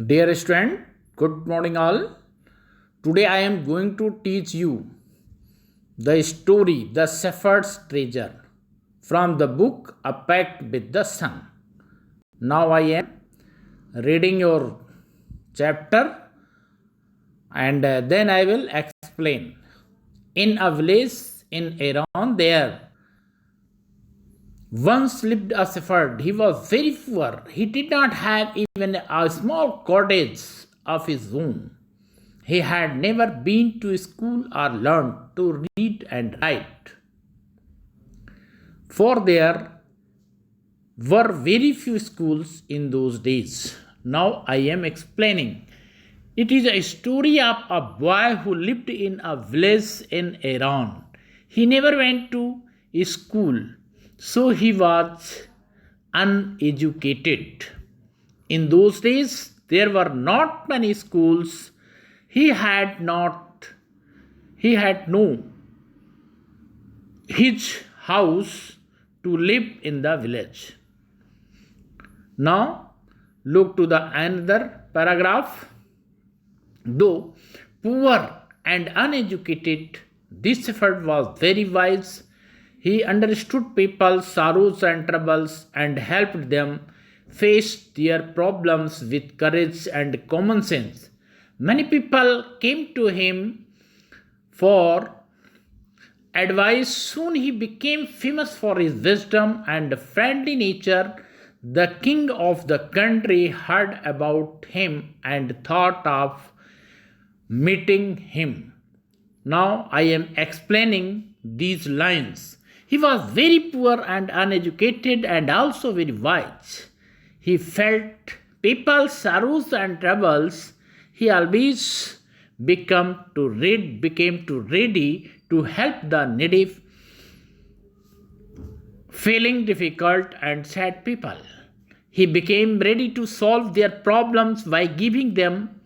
Dear student, good morning all. Today I am going to teach you the story The Shepherd's Treasure from the book A Pact with the Sun. Now I am reading your chapter and then I will explain. In a village in Iran, there once lived a shepherd. He was very poor. He did not have even a small cottage of his own. He had never been to school or learned to read and write, for there were very few schools in those days. Now I am explaining. It is a story of a boy who lived in a village in Iran. He never went to school, so he was uneducated. In those days, there were not many schools. He had no his house to live in the village. Now look to the another paragraph. Though poor and uneducated, this shepherd was very wise. He understood people's sorrows and troubles and helped them face their problems with courage and common sense. Many people came to him for advice. Soon he became famous for his wisdom and friendly nature. The king of the country heard about him and thought of meeting him. Now I am explaining these lines. He was very poor and uneducated and also very wise. He felt people's sorrows and troubles. He always became too ready to help the needy, feeling difficult and sad people. He became ready to solve their problems by giving them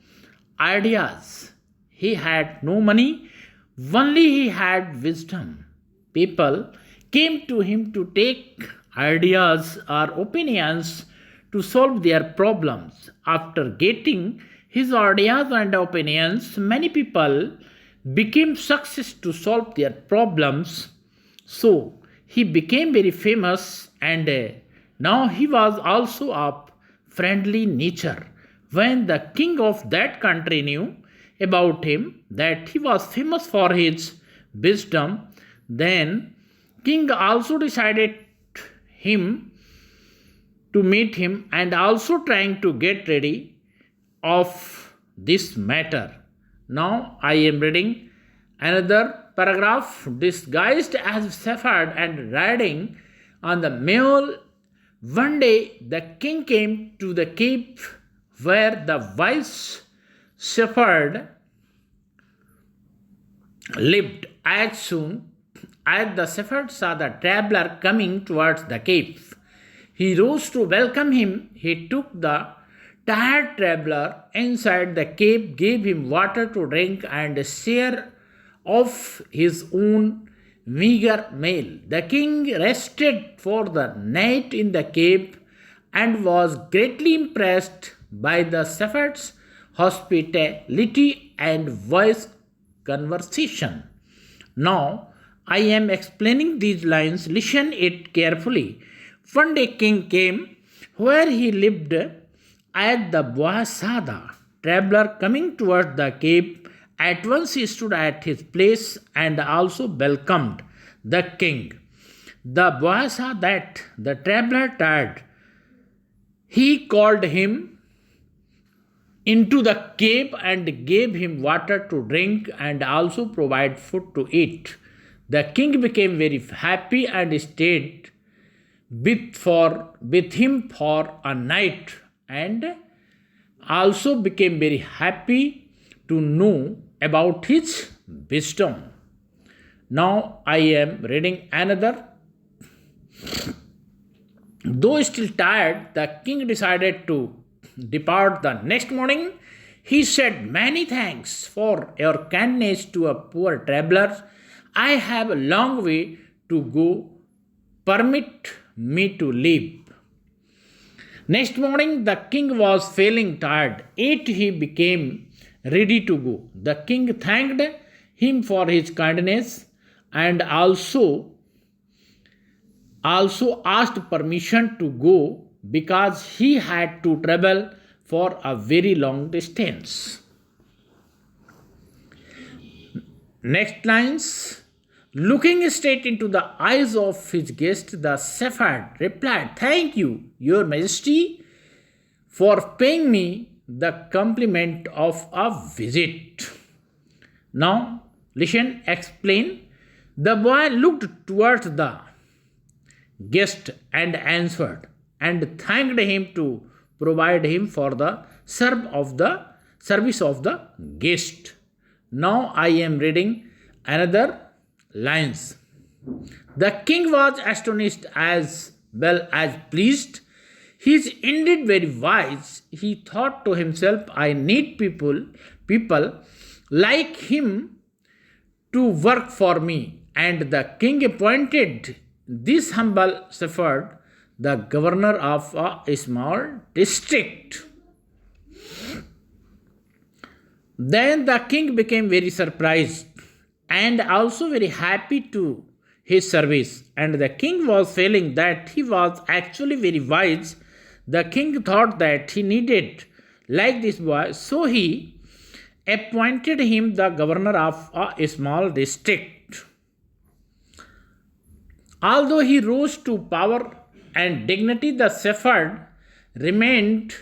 ideas. He had no money, only he had wisdom. People came to him to take ideas or opinions to solve their problems. After getting his ideas and opinions, many people became success to solve their problems. So he became very famous and now he was also of friendly nature. When the king of that country knew about him that he was famous for his wisdom, then king also decided him to meet him and also trying to get ready of this matter. Now I am reading another paragraph. Disguised as shepherd and riding on the mule, one day the king came to the cave where the wise shepherd lived. As soon as the shepherd saw the traveler coming towards the cave, he rose to welcome him. He took the tired traveler inside the cave, gave him water to drink, and share of his own meager meal. The king rested for the night in the cave and was greatly impressed by the shepherd's hospitality and wise conversation. Now I am explaining these lines. Listen it carefully. One day king came where he lived. At the boy saw the traveler coming toward the cave. At once he stood at his place and also welcomed the king. The boy saw that the traveler tired. He called him into the cave and gave him water to drink and also provide food to eat. The king became very happy and stayed with him for a night and also became very happy to know about his wisdom. Now I am reading another. Though still tired, the king decided to depart the next morning. He said, "Many thanks for your kindness to a poor traveler. I have a long way to go. Permit me to leave." Next morning, the king was feeling tired, yet he became ready to go. The king thanked him for his kindness and also asked permission to go because he had to travel for a very long distance. Next lines. Looking straight into the eyes of his guest, the shepherd replied, "Thank you, Your Majesty, for paying me the compliment of a visit." Now, listen, explain. The boy looked towards the guest and answered and thanked him to provide him for the service of the guest. Now I am reading another lines. The king was astonished as well as pleased. He is indeed very wise. He thought to himself, I need people like him to work for me. And the king appointed this humble shepherd the governor of a small district. Then the king became very surprised and also very happy to his service. And the king was feeling that he was actually very wise. The king thought that he needed like this boy, so he appointed him the governor of a small district. Although he rose to power and dignity, the shepherd remained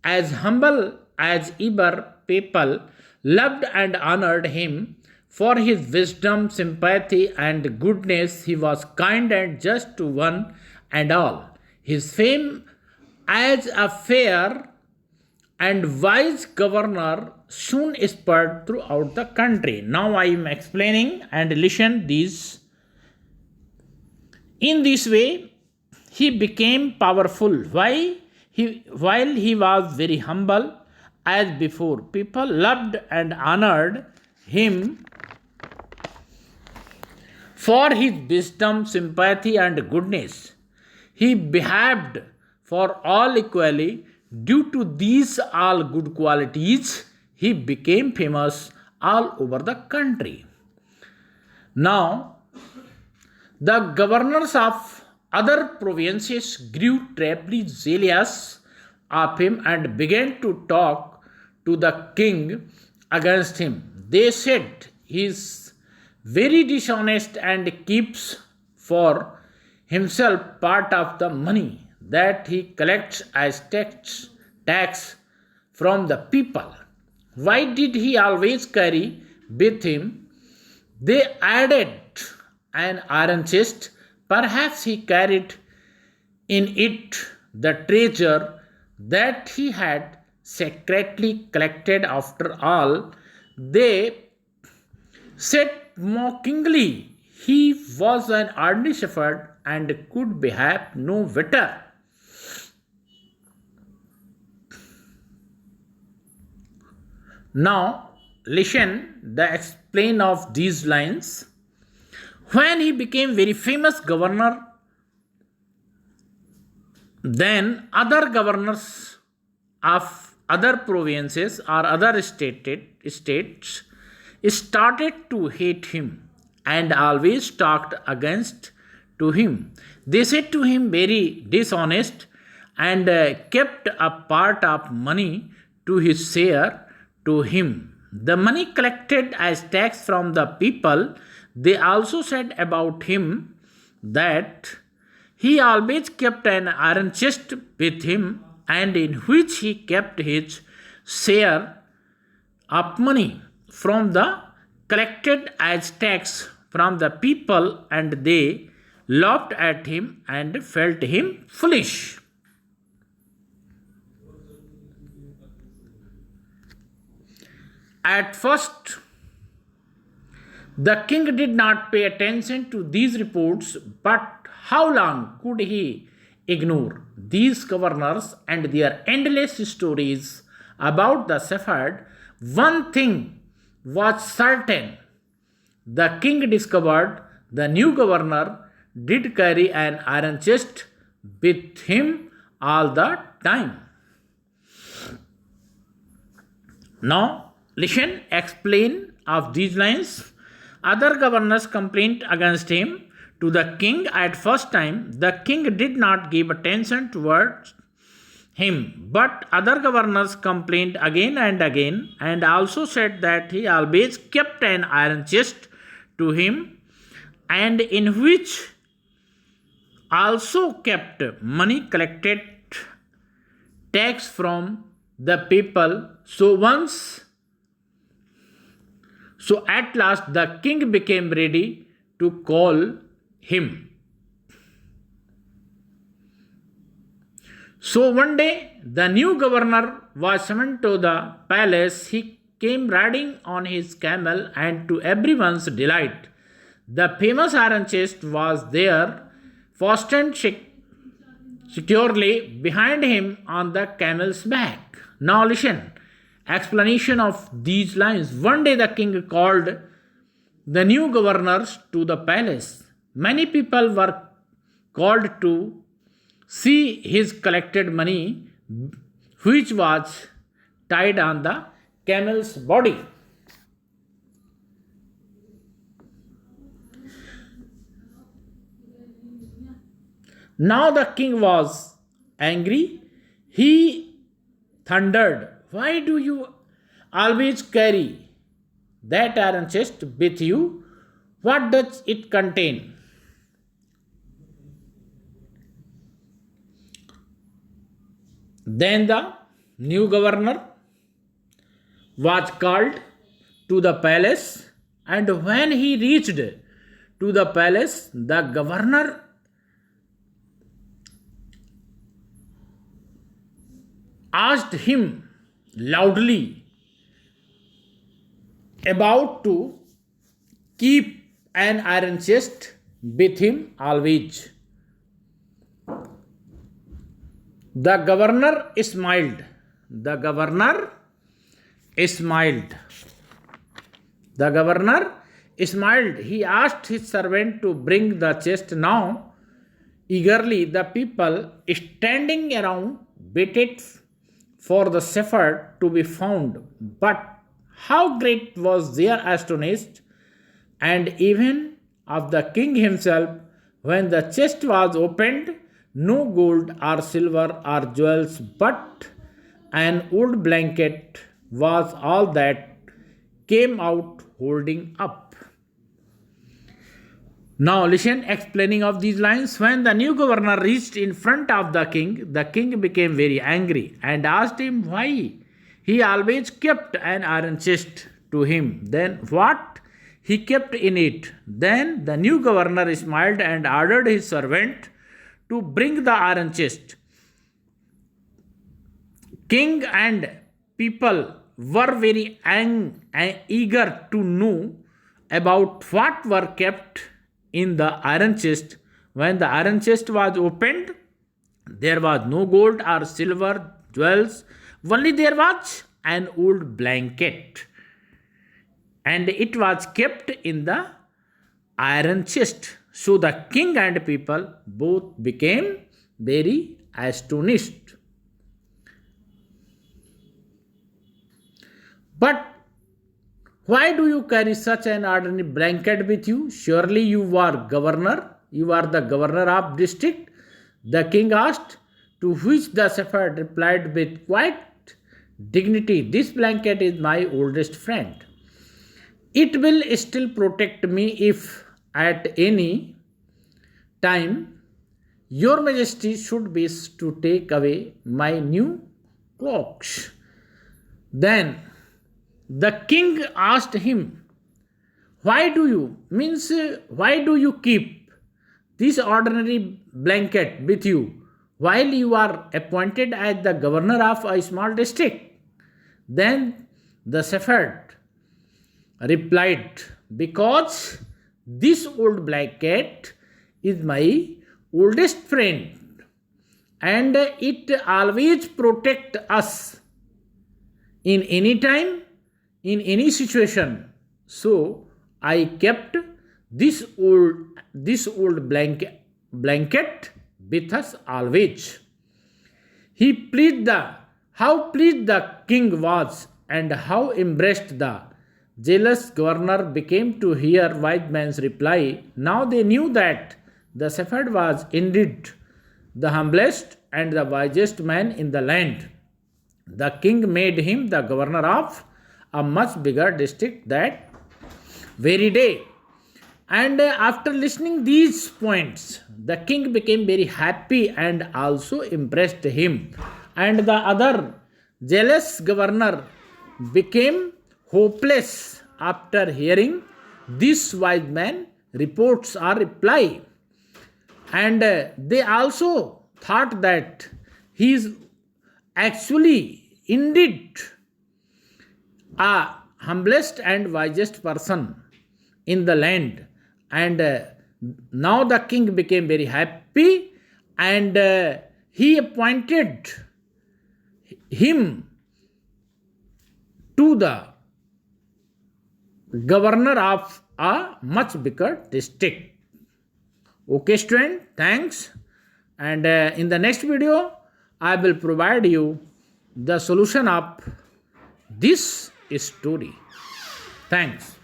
as humble as ever. People loved and honored him for his wisdom, sympathy, and goodness. He was kind and just to one and all. His fame as a fair and wise governor soon spread throughout the country. Now I am explaining and listen these. In this way, he became powerful. Why? While he was very humble as before, people loved and honored him for his wisdom, sympathy, and goodness. He behaved for all equally. Due to these all good qualities, he became famous all over the country. Now, the governors of other provinces grew terribly jealous of him and began to talk to the king against him. They said he is very dishonest and keeps for himself part of the money that he collects as tax from the people. Why did he always carry with him? They added an iron chest. Perhaps he carried in it the treasure that he had secretly collected. After all, they said mockingly, he was an ordinary shepherd and could behave no better. Now, listen the explain of these lines. When he became very famous governor, then other governors of other provinces or other states started to hate him and always talked against to him. They said to him very dishonest and kept a part of money to his share to him. The money collected as tax from the people. They also said about him that he always kept an iron chest with him and in which he kept his share of money from the collected as tax from the people, and they laughed at him and felt him foolish. At first, the king did not pay attention to these reports, but how long could he ignore these governors and their endless stories about the shepherd? One thing was certain. The king discovered the new governor did carry an iron chest with him all the time. Now, listen, explain of these lines. Other governors complained against him to the king at first time. The king did not give attention towards him, but other governors complained again and also said that he always kept an iron chest to him, and in which also kept money collected tax from the people. So at last the king became ready to call him. So one day the new governor was summoned to the palace. He came riding on his camel, and to everyone's delight, the famous iron chest was there, fastened securely behind him on the camel's back. Now listen, explanation of these lines. One day the king called the new governors to the palace. Many people were called to see his collected money, which was tied on the camel's body. Now the king was angry. He thundered, "Why do you always carry that iron chest with you? What does it contain?" Then the new governor was called to the palace, and when he reached to the palace, the governor asked him loudly about to keep an iron chest with him always. The governor smiled. The governor smiled. The governor smiled. He asked his servant to bring the chest. Now, eagerly, the people standing around waited for the shepherd to be found. But how great was their astonishment, and even of the king himself, when the chest was opened! No gold or silver or jewels, but an old blanket was all that came out holding up. Now listen, explaining of these lines. When the new governor reached in front of the king became very angry and asked him why he always kept an iron chest to him. Then what he kept in it. Then the new governor smiled and ordered his servant to bring the iron chest. King and people were very eager to know about what were kept in the iron chest. When the iron chest was opened, there was no gold or silver, jewels, only there was an old blanket, and it was kept in the iron chest. So the king and people both became very astonished. But why do you carry such an ordinary blanket with you? Surely you are governor. You are the governor of district. The king asked, to which the shepherd replied with quite dignity, "This blanket is my oldest friend. It will still protect me if at any time your majesty should wish to take away my new clothes." Then the king asked him, why do you keep this ordinary blanket with you while you are appointed as the governor of a small district? Then the shepherd replied, because this old blanket is my oldest friend, and it always protects us in any time, in any situation. So I kept this old blanket with us always. He pleased the how pleased the king was, and how embraced the jealous governor became to hear wise man's reply. Now they knew that the shepherd was indeed the humblest and the wisest man in the land. The king made him the governor of a much bigger district that very day. And after listening these points, the king became very happy and also impressed him. And the other jealous governor became hopeless after hearing this wise man reports or reply. And they also thought that he is actually indeed a humblest and wisest person in the land. And now the king became very happy, and he appointed him to the governor of a much bigger district. Okay, student, thanks. And in the next video, I will provide you the solution of this story. Thanks.